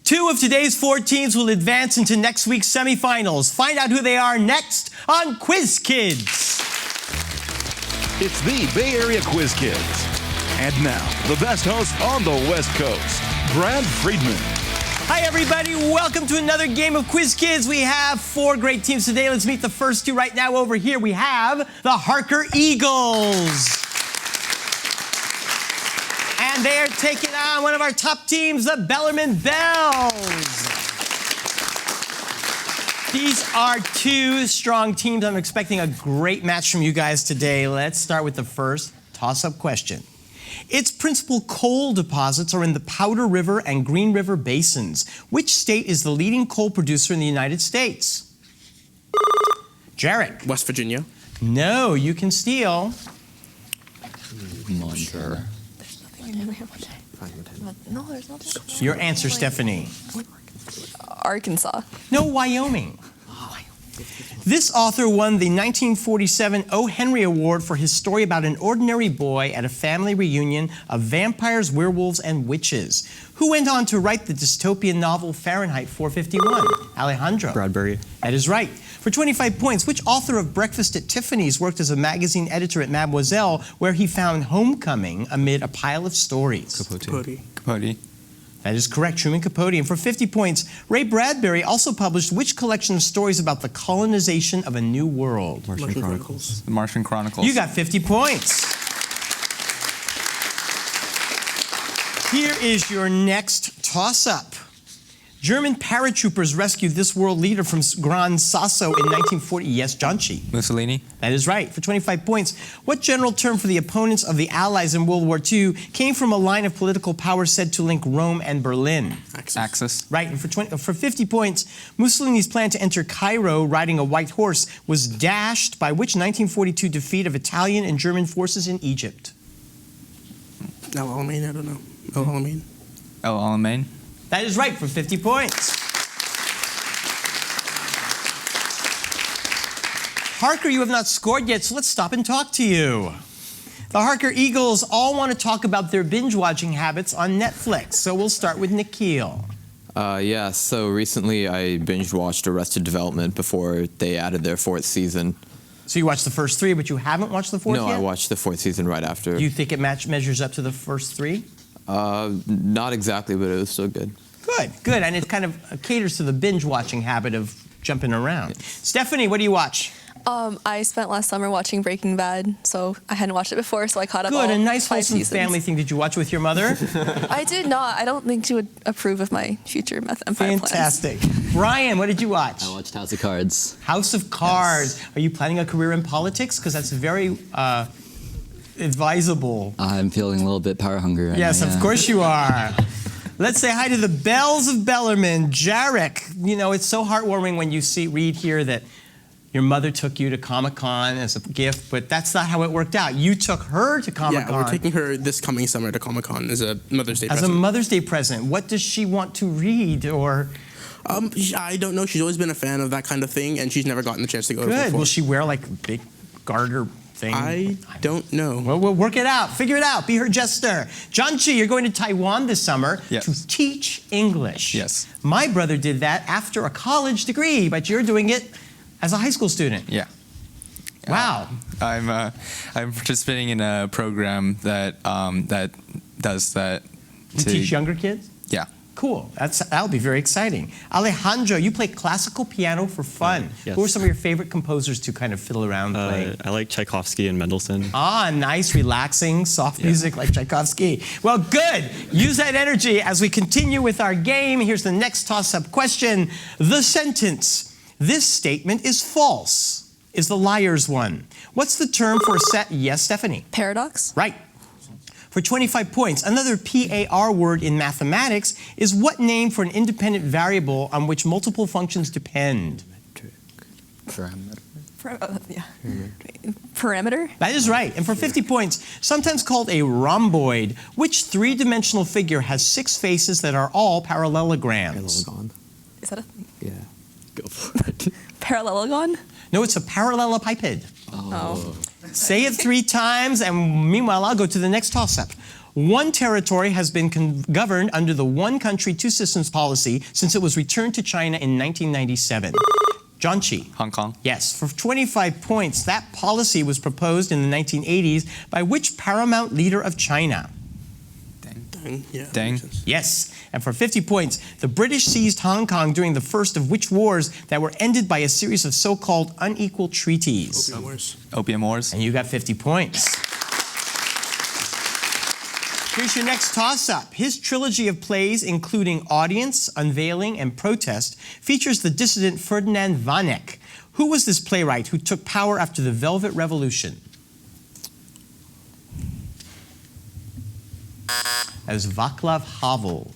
Two of today's four teams will advance into next week's semifinals. Find out who they are next on Quiz Kids. It's the Bay Area Quiz Kids. And now, the best host on the West Coast, Brad Friedman. Hi, everybody. Welcome to another game of Quiz Kids. We have four great teams today. Let's meet the first two right now. Over here, we have the Harker Eagles. And they are taking on one of our top teams, the Bellarmine Bells. These are two strong teams. I'm expecting a great match from you guys today. Let's start with the first toss-up question. Its principal coal deposits are in the Powder River and Green River basins. Which state is the leading coal producer in the United States? Jarek. West Virginia. No, you can steal. Montana. No, there's nothing. Your answer, Stephanie. Arkansas. No, Wyoming. This author won the 1947 O. Henry Award for his story about an ordinary boy at a family reunion of vampires, werewolves, and witches. Who went on to write the dystopian novel Fahrenheit 451? Alejandro. Bradbury. That is right. For 25 points, which author of Breakfast at Tiffany's worked as a magazine editor at Mademoiselle, where he found homecoming amid a pile of stories? Capote. That is correct, Truman Capote. And for 50 points, Ray Bradbury also published which collection of stories about the colonization of a new world? Martian Chronicles. The Martian Chronicles. You got 50 points. Here is your next toss-up. German paratroopers rescued this world leader from Gran Sasso in 1940. Yes, Janchi. Mussolini. That is right. For 25 points, what general term for the opponents of the Allies in World War II came from a line of political power said to link Rome and Berlin? Axis. Right. And for 50 points, Mussolini's plan to enter Cairo riding a white horse was dashed by which 1942 defeat of Italian and German forces in Egypt? El Alamein, I don't know. El Alamein. El Alamein. That is right, for 50 points. Harker, you have not scored yet, so let's stop and talk to you. The Harker Eagles all want to talk about their binge-watching habits on Netflix, so we'll start with Nikhil. Yeah, so recently I binge-watched Arrested Development before they added their fourth season. So you watched the first three, but you haven't watched the fourth yet? No, I watched the fourth season right after. Do you think it measures up to the first three? Not exactly, but it was still good. Good. And it kind of caters to the binge-watching habit of jumping around. Yeah. Stephanie, what do you watch? I spent last summer watching Breaking Bad, so I hadn't watched it before, so I caught up all 5 Good, a nice, 5 wholesome seasons. family thing. Did you watch with your mother? I did not. I don't think she would approve of my future Meth Empire Fantastic. Brian, what did you watch? I watched House of Cards. House of Cards. Yes. Are you planning a career in politics? Because that's very advisable. I'm feeling a little bit power hungry right Yes, now. of course you are. Let's say hi to the Bells of Bellarmine. Jarek, you know, it's so heartwarming when you read here that your mother took you to Comic-Con as a gift, but that's not how it worked out. You took her to Comic-Con. Yeah, we're taking her this coming summer to Comic-Con as a Mother's Day present. As a Mother's Day present. What does she want to read, or...? I don't know. She's always been a fan of that kind of thing, and she's never gotten the chance to go to it Good. before. Will she wear, like, a big garter thing? I don't know. Well, we'll work it out. Figure it out. Be her jester. Janchi, you're going to Taiwan this summer to teach English. Yes. My brother did that after a college degree, but you're doing it as a high school student. Yeah. Wow. I'm participating in a program that that does that. To teach younger kids? Yeah. Cool. That'll be very exciting. Alejandro, you play classical piano for fun. Yes. Who are some of your favorite composers to kind of fiddle around playing? I like Tchaikovsky and Mendelssohn. Ah, nice, relaxing, soft music like Tchaikovsky. Well, good. Use that energy as we continue with our game. Here's the next toss-up question. The sentence, "This statement is false," is the liar's one. What's the term for a set? Yes, Stephanie? Paradox? Right. For 25 points, another PAR word in mathematics is what name for an independent variable on which multiple functions depend? Parameter? That is right. And for 50 points, sometimes called a rhomboid, which three-dimensional figure has 6 faces that are all parallelograms? Parallelogon. Is that a Yeah. Go for it. parallelogon? No, it's a parallelepiped. Oh. Say it 3 times, and meanwhile, I'll go to the next toss-up. One territory has been governed under the one country, two systems policy since it was returned to China in 1997. John Chi. Hong Kong. Yes, for 25 points, that policy was proposed in the 1980s by which paramount leader of China? Deng. Yeah. Deng. makes sense. Yes, and for 50 points, the British seized Hong Kong during the first of which wars that were ended by a series of so-called unequal treaties? Opium Wars. Opium Wars. And you got 50 points. Here's your next toss-up. His trilogy of plays, including Audience, Unveiling, and Protest, features the dissident Ferdinand van Eyck. Who was this playwright who took power after the Velvet Revolution? That was Václav Havel.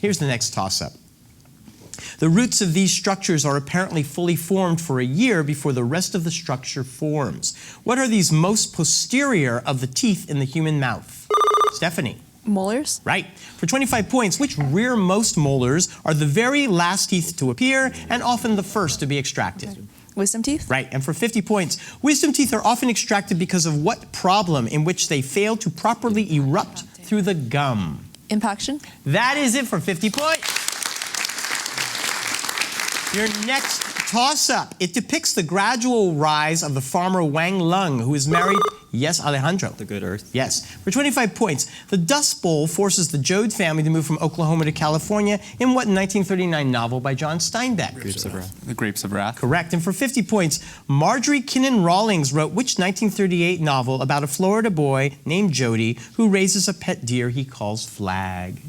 Here's the next toss-up. The roots of these structures are apparently fully formed for a year before the rest of the structure forms. What are these most posterior of the teeth in the human mouth? Stephanie. Molars? Right. For 25 points, which rearmost molars are the very last teeth to appear and often the first to be extracted? Wisdom teeth? Right. And for 50 points, wisdom teeth are often extracted because of what problem in which they fail to properly erupt through the gum? Impaction? That is it for 50 points. Your next toss-up. It depicts the gradual rise of the farmer Wang Lung, who is married, yes, Alejandro. The Good Earth. Yes. For 25 points, the Dust Bowl forces the Joad family to move from Oklahoma to California in what 1939 novel by John Steinbeck? Grapes of Wrath. The Grapes of Wrath. Correct. And for 50 points, Marjorie Kinnan Rawlings wrote which 1938 novel about a Florida boy named Jody who raises a pet deer he calls Flag?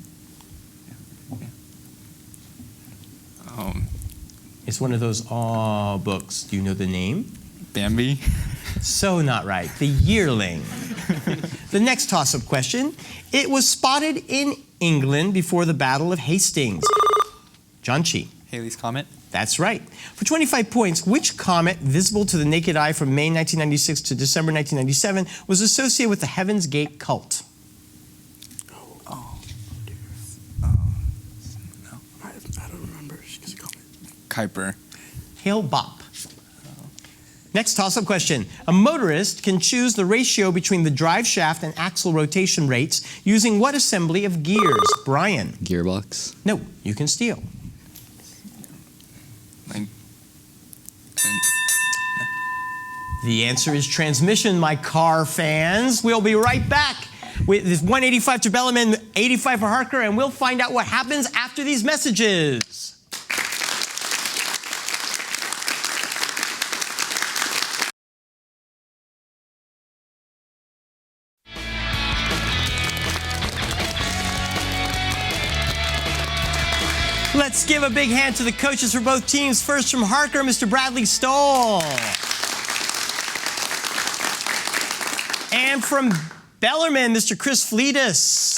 It's one of those aw books. Do you know the name? Bambi. So not right. The Yearling. The next toss-up question. It was spotted in England before the Battle of Hastings. John Chi. Halley's Comet. That's right. For 25 points, which comet, visible to the naked eye from May 1996 to December 1997, was associated with the Heaven's Gate cult? I don't remember. Just call me. Kuiper. Hale-Bopp. Next toss-up question. A motorist can choose the ratio between the drive shaft and axle rotation rates using what assembly of gears? Brian. Gearbox. No, you can steal. The answer is transmission, my car fans. We'll be right back with this 185 to Bellarmine, 85 for Harker, and we'll find out what happens after these messages. Let's give a big hand to the coaches for both teams. First from Harker, Mr. Bradley Stoll. And from Bellarmine, Mr. Chris Fleetus.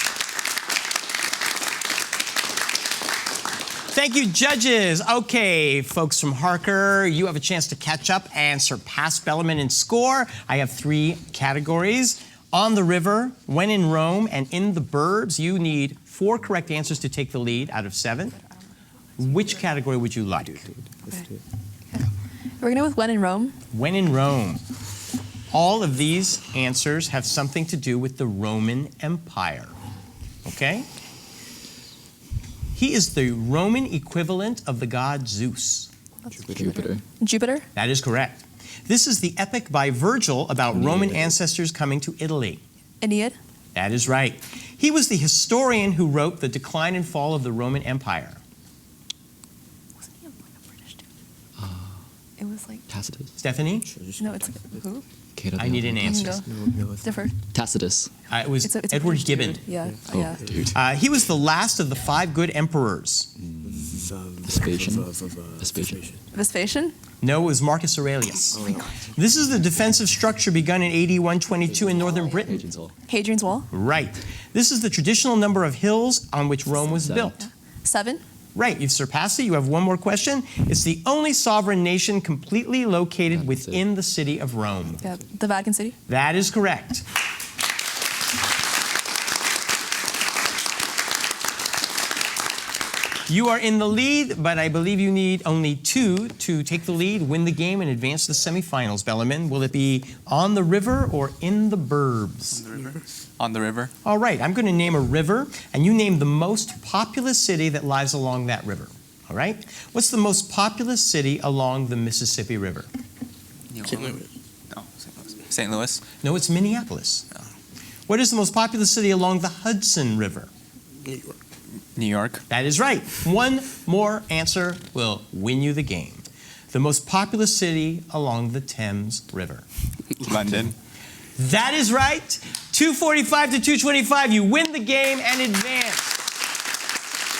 Thank you, judges. Okay, folks from Harker, you have a chance to catch up and surpass Bellarmine in score. I have 3 categories. On the river, when in Rome, and in the burbs. You need 4 correct answers to take the lead out of 7. Which category would you like? We're going to go with when in Rome. When in Rome. All of these answers have something to do with the Roman Empire. Okay? He is the Roman equivalent of the god Zeus. Jupiter. Jupiter. That is correct. This is the epic by Virgil about Roman ancestors coming to Italy. Aeneid. That is right. He was the historian who wrote The Decline and Fall of the Roman Empire. Wasn't he like a British dude? It was like, Tacitus. Stephanie? no, it's like, who? I need an You can answer. go. Differ. Tacitus. It was It's a Edward British dude. Gibbon. Yeah, Oh, yeah. dude. He was the last of the 5 good emperors. Vespasian. Vespasian. Vespasian. No, it was Marcus Aurelius. This is the defensive structure begun in AD 122 in northern Britain. Hadrian's Wall. Hadrian's Wall. Right. This is the traditional number of hills on which Rome was 7. built. 7. Right, you've surpassed it. You have one more question. It's the only sovereign nation completely located within the city of Rome. Yeah. The Vatican City. That is correct. You are in the lead, but I believe you need only 2 to take the lead, win the game, and advance to the semifinals. Bellarmine, will it be on the river or in the burbs? On the river. All right, I'm going to name a river, and you name the most populous city that lies along that river. All right? What's the most populous city along the Mississippi River? St. Louis. No, St. Louis. No, it's Minneapolis. What is the most populous city along the Hudson River? New York. New York. That is right. One more answer will win you the game. The most populous city along the Thames River. London. That is right. 245 to 225. You win the game and advance.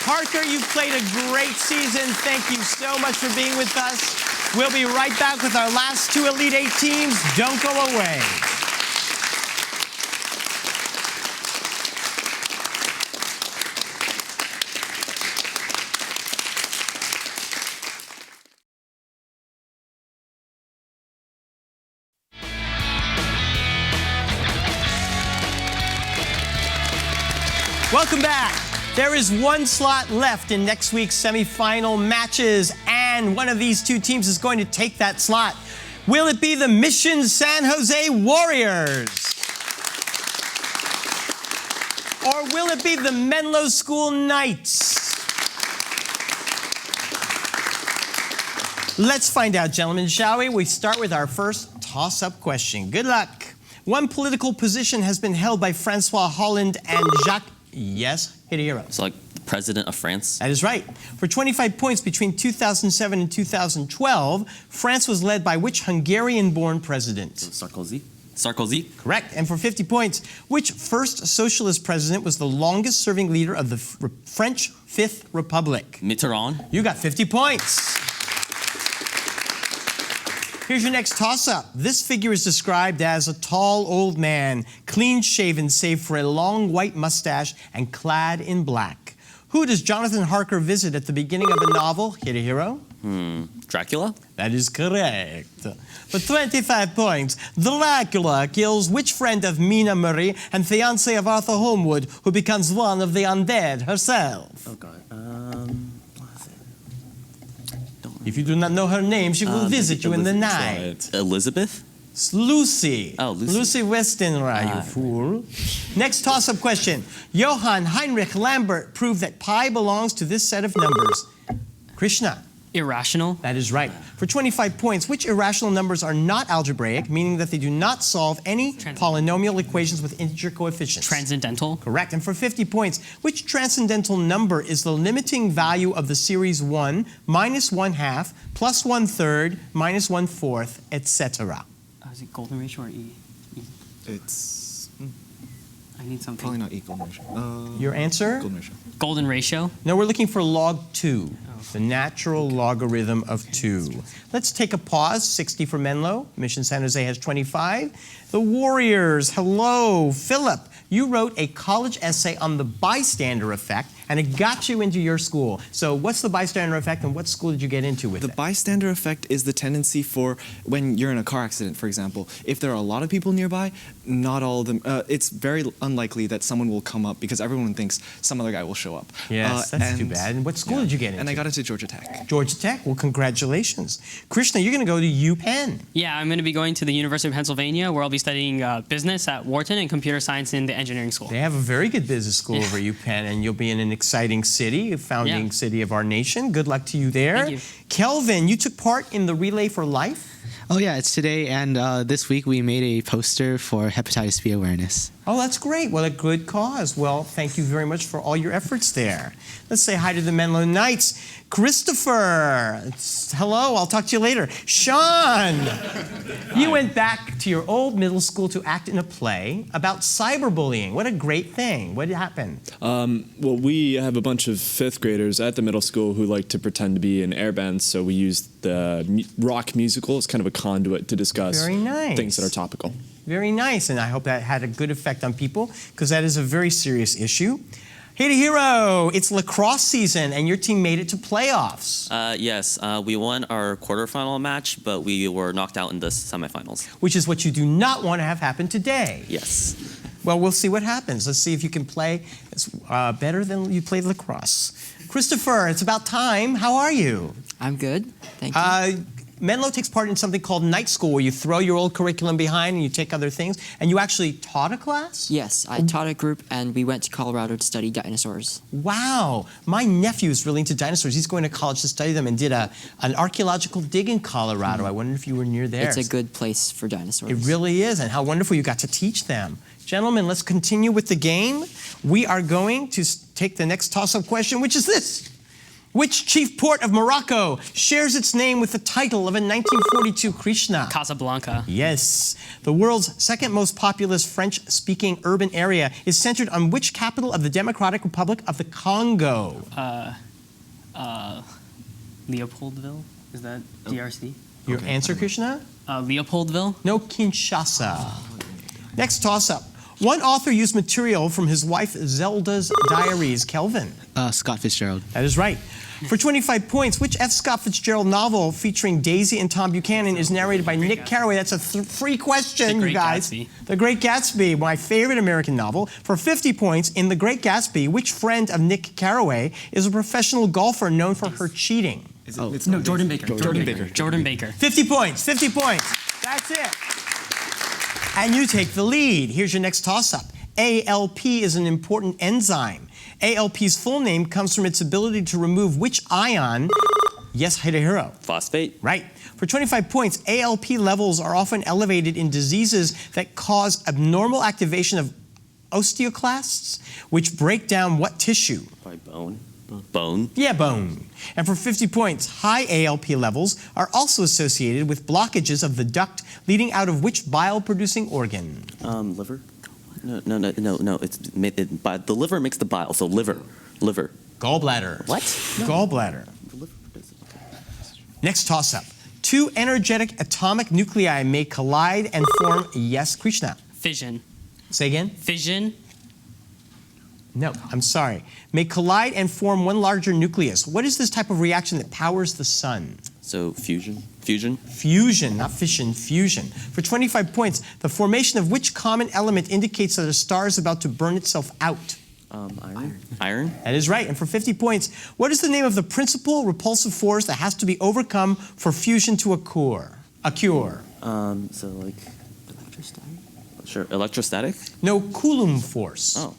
Parker, you've played a great season. Thank you so much for being with us. We'll be right back with our last 2 Elite 8 teams. Don't go away. Welcome back. There is 1 slot left in next week's semifinal matches, and one of these 2 teams is going to take that slot. Will it be the Mission San Jose Warriors? Or will it be the Menlo School Knights? Let's find out, gentlemen, shall we? We start with our first toss-up question. Good luck. One political position has been held by Francois Hollande and Jacques... Yes, Hidehiro. So like the president of France? That is right. For 25 points between 2007 and 2012, France was led by which Hungarian-born president? Sarkozy? Sarkozy? Correct. And for 50 points, which first socialist president was the longest-serving leader of the French Fifth Republic? Mitterrand? You got 50 points. Here's your next toss-up. This figure is described as a tall old man, clean-shaven save for a long white mustache and clad in black. Who does Jonathan Harker visit at the beginning of the novel, Hidehiro? Dracula? That is correct. For 25 points, Dracula kills which friend of Mina Murray and fiancé of Arthur Holmwood, who becomes one of the undead herself? Oh, God. If you do not know her name, she will visit you in the night. Elizabeth? It's Lucy. Oh, Lucy. Lucy Westenra, you fool. Next toss-up question. Johann Heinrich Lambert proved that pi belongs to this set of numbers. Krishna. Irrational? That is right. For 25 points, which irrational numbers are not algebraic, meaning that they do not solve any polynomial equations with integer coefficients? Transcendental? Correct. And for 50 points, which transcendental number is the limiting value of the series 1, minus 1/2, plus 1/3, minus 1/4, etc.? Is it golden ratio or E? It's I need something. probably not equal ratio. Your answer? Golden ratio. Golden ratio? No, we're looking for log 2, the natural logarithm of 2. Let's take a pause. 60 for Menlo. Mission San Jose has 25. The Warriors, hello. Philip, you wrote a college essay on the bystander effect, and it got you into your school. So what's the bystander effect, and what school did you get into with The it? bystander effect is the tendency for when you're in a car accident, for example. If there are a lot of people nearby, not all of them, it's very unlikely that someone will come up because everyone thinks some other guy will show up. Yes, that's too bad. And what school did you get into? And I got into Georgia Tech. Georgia Tech. Well, congratulations. Krishna, you're going to go to UPenn. Yeah, I'm going to be going to the University of Pennsylvania, where I'll be studying business at Wharton and computer science in the engineering school. They have a very good business school over at UPenn, and you'll be in an exciting city, a founding city of our nation. Good luck to you there. Thank you. Kelvin, you took part in the Relay for Life? Oh yeah, it's today, and this week we made a poster for hepatitis B awareness. Oh, that's great. Well, a good cause. Well, thank you very much for all your efforts there. Let's say hi to the Menlo Knights. Christopher, hello, I'll talk to you later. Sean, you went back to your old middle school to act in a play about cyberbullying. What a great thing. What happened? Well, we have a bunch of fifth graders at the middle school who like to pretend to be in air bands, so we used the rock musical as kind of a conduit to discuss Very nice. things that are topical. Very nice, and I hope that had a good effect on people, because that is a very serious issue. Hidehiro, it's lacrosse season, and your team made it to playoffs. Yes, we won our quarterfinal match, but we were knocked out in the semifinals. Which is what you do not want to have happen today. Yes. Well, we'll see what happens. Let's see if you can play better than you played lacrosse. Christopher, it's about time. How are you? I'm good. Thank you. Menlo takes part in something called Night School, where you throw your old curriculum behind and you take other things. And you actually taught a class? Yes, I taught a group and we went to Colorado to study dinosaurs. Wow. My nephew's really into dinosaurs. He's going to college to study them and did an archaeological dig in Colorado. I wonder if you were near there. It's a good place for dinosaurs. It really is, and how wonderful you got to teach them. Gentlemen, let's continue with the game. We are going to take the next toss-up question, which is this. Which chief port of Morocco shares its name with the title of a 1942 Krishna? Casablanca. Yes. The world's second most populous French-speaking urban area is centered on which capital of the Democratic Republic of the Congo? Leopoldville? Is that DRC? Your answer, Krishna? Leopoldville? No, Kinshasa. Next toss-up. One author used material from his wife Zelda's diaries. Kelvin. Scott Fitzgerald. That is right. For 25 points, which F. Scott Fitzgerald novel featuring Daisy and Tom Buchanan is narrated by Nick Carraway? That's a free question, you guys. Gatsby. The Great Gatsby, my favorite American novel. For 50 points, in The Great Gatsby, which friend of Nick Carraway is a professional golfer known for her cheating? No, Jordan Baker. Jordan Baker. 50 points, 50 points. That's it. And you take the lead. Here's your next toss-up. ALP is an important enzyme. ALP's full name comes from its ability to remove which ion? Yes, Hidehiro. Phosphate. Right. For 25 points, ALP levels are often elevated in diseases that cause abnormal activation of osteoclasts, which break down what tissue? By bone. Bone. Yeah, bone. And for 50 points, high ALP levels are also associated with blockages of the duct leading out of which bile-producing organ? Liver. No. It's the liver makes the bile, so liver. Gallbladder. What? No. Gallbladder. Next toss-up. Two energetic atomic nuclei may collide and form, yes, Krishna. Fission. Say again? Fission. No, I'm sorry. May collide and form one larger nucleus. What is this type of reaction that powers the sun? So fusion. Fusion. Fusion, not fission, fusion. For 25 points, the formation of which common element indicates that a star is about to burn itself out? Iron. That is right. And for 50 points, what is the name of the principal repulsive force that has to be overcome for fusion to occur? A cure. So like electrostatic. Sure, electrostatic. No, Coulomb force. Oh.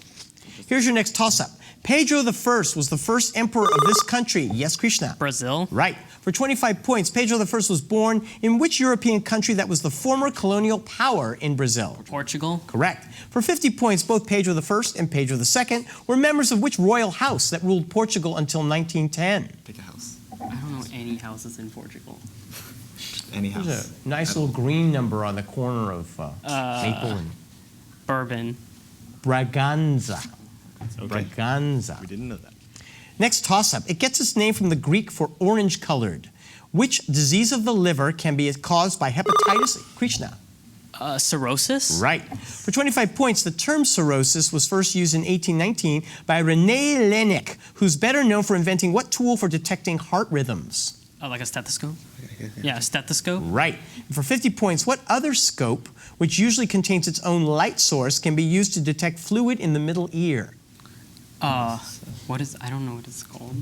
Here's your next toss-up. Pedro I was the first emperor of this country. Yes, Krishna. Brazil. Right. For 25 points, Pedro I was born in which European country that was the former colonial power in Brazil? Portugal. Correct. For 50 points, both Pedro I and Pedro II were members of which royal house that ruled Portugal until 1910? Pick a house. I don't know any houses in Portugal. Any house. There's a nice little green number on the corner of Maple and Bourbon. Braganza. Okay. Braganza. We didn't know that. Next toss-up. It gets its name from the Greek for orange-colored. Which disease of the liver can be caused by hepatitis? Krishna. Cirrhosis? Right. For 25 points, the term cirrhosis was first used in 1819 by René Laennec, who's better known for inventing what tool for detecting heart rhythms? Like a stethoscope? Yeah, a stethoscope. Right. And for 50 points, what other scope, which usually contains its own light source, can be used to detect fluid in the middle ear? I don't know what it's called.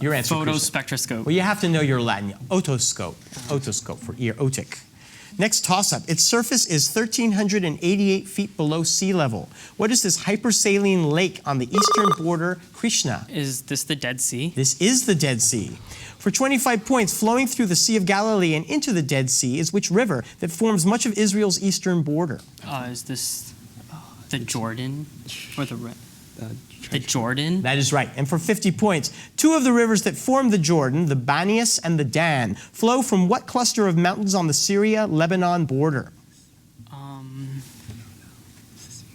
Your answer, Photospectroscope. Well, you have to know your Latin. Otoscope. Otoscope for ear. Otic. Next toss-up. Its surface is 1,388 feet below sea level. What is this hypersaline lake on the eastern border? Krishna. Is this the Dead Sea? This is the Dead Sea. For 25 points, flowing through the Sea of Galilee and into the Dead Sea is which river that forms much of Israel's eastern border? Is this the Jordan or the Jordan? That is right. And for 50 points, two of the rivers that form the Jordan, the Banias and the Dan, flow from what cluster of mountains on the Syria-Lebanon border?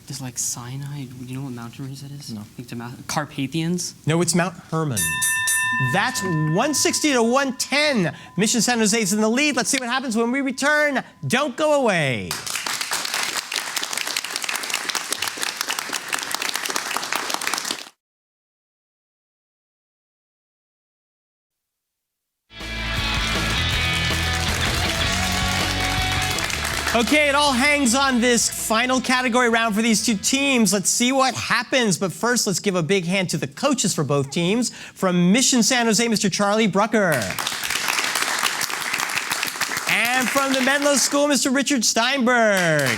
There's like Sinai. Do you know what mountain range that is? No. Carpathians? No, it's Mount Hermon. That's 160 to 110. Mission San Jose is in the lead. Let's see what happens when we return. Don't go away. Okay, it all hangs on this final category round for these two teams. Let's see what happens. But first, let's give a big hand to the coaches for both teams. From Mission San Jose, Mr. Charlie Brucker. And from the Menlo School, Mr. Richard Steinberg.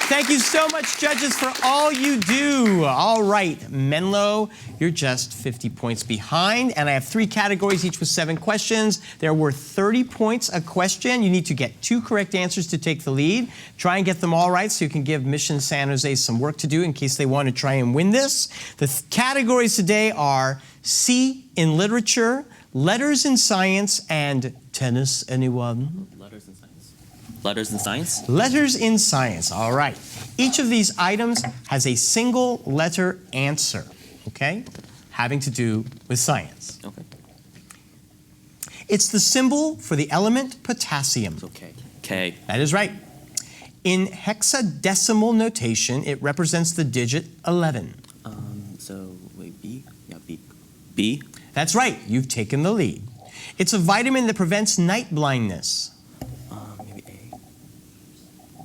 Thank you so much, judges, for all you do. All right, Menlo, you're just 50 points behind, and I have 3 categories, each with 7 questions. They're worth 30 points a question. You need to get 2 correct answers to take the lead. Try and get them all right so you can give Mission San Jose some work to do in case they want to try and win this. The categories today are C in literature, letters in science, and tennis, anyone? Letters in science. Letters in science? Letters in science, all right. Each of these items has a single letter answer, okay? Having to do with science. Okay. It's the symbol for the element potassium. Okay. K. That is right. In hexadecimal notation, it represents the digit 11. So, wait, B? Yeah, B. B? That's right, you've taken the lead. It's a vitamin that prevents night blindness. Maybe A.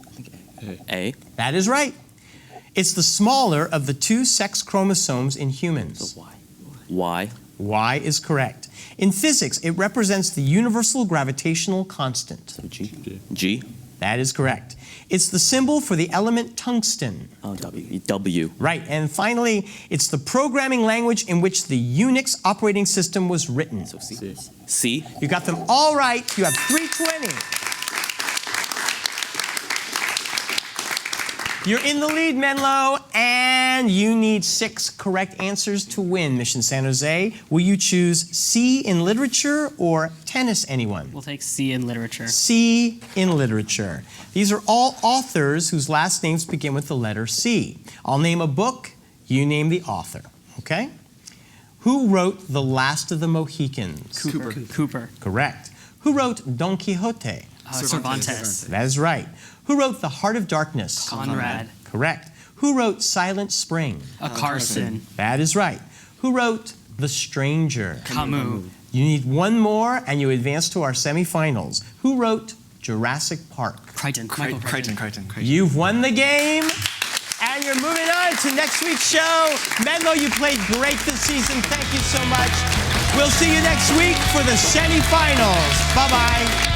I think A. A. That is right. It's the smaller of the 2 sex chromosomes in humans. So Y. Y. Y is correct. In physics, it represents the universal gravitational constant. So G. G. That is correct. It's the symbol for the element tungsten. Oh, W. W. Right, and finally, it's the programming language in which the Unix operating system was written. So C. C. You got them all right. You have 320. You're in the lead, Menlo, and you need 6 correct answers to win, Mission San Jose. Will you choose C in literature or tennis, anyone? We'll take C in literature. C in literature. These are all authors whose last names begin with the letter C. I'll name a book, you name the author, okay? Who wrote The Last of the Mohicans? Cooper. Correct. Who wrote Don Quixote? Cervantes. That is right. Who wrote The Heart of Darkness? Conrad. Correct. Who wrote Silent Spring? Carson. That is right. Who wrote The Stranger? Camus. You need one more and you advance to our semifinals. Who wrote Jurassic Park? Crichton. Crichton. You've won the game and you're moving on to next week's show. Menlo, you played great this season. Thank you so much. We'll see you next week for the semifinals. Bye-bye.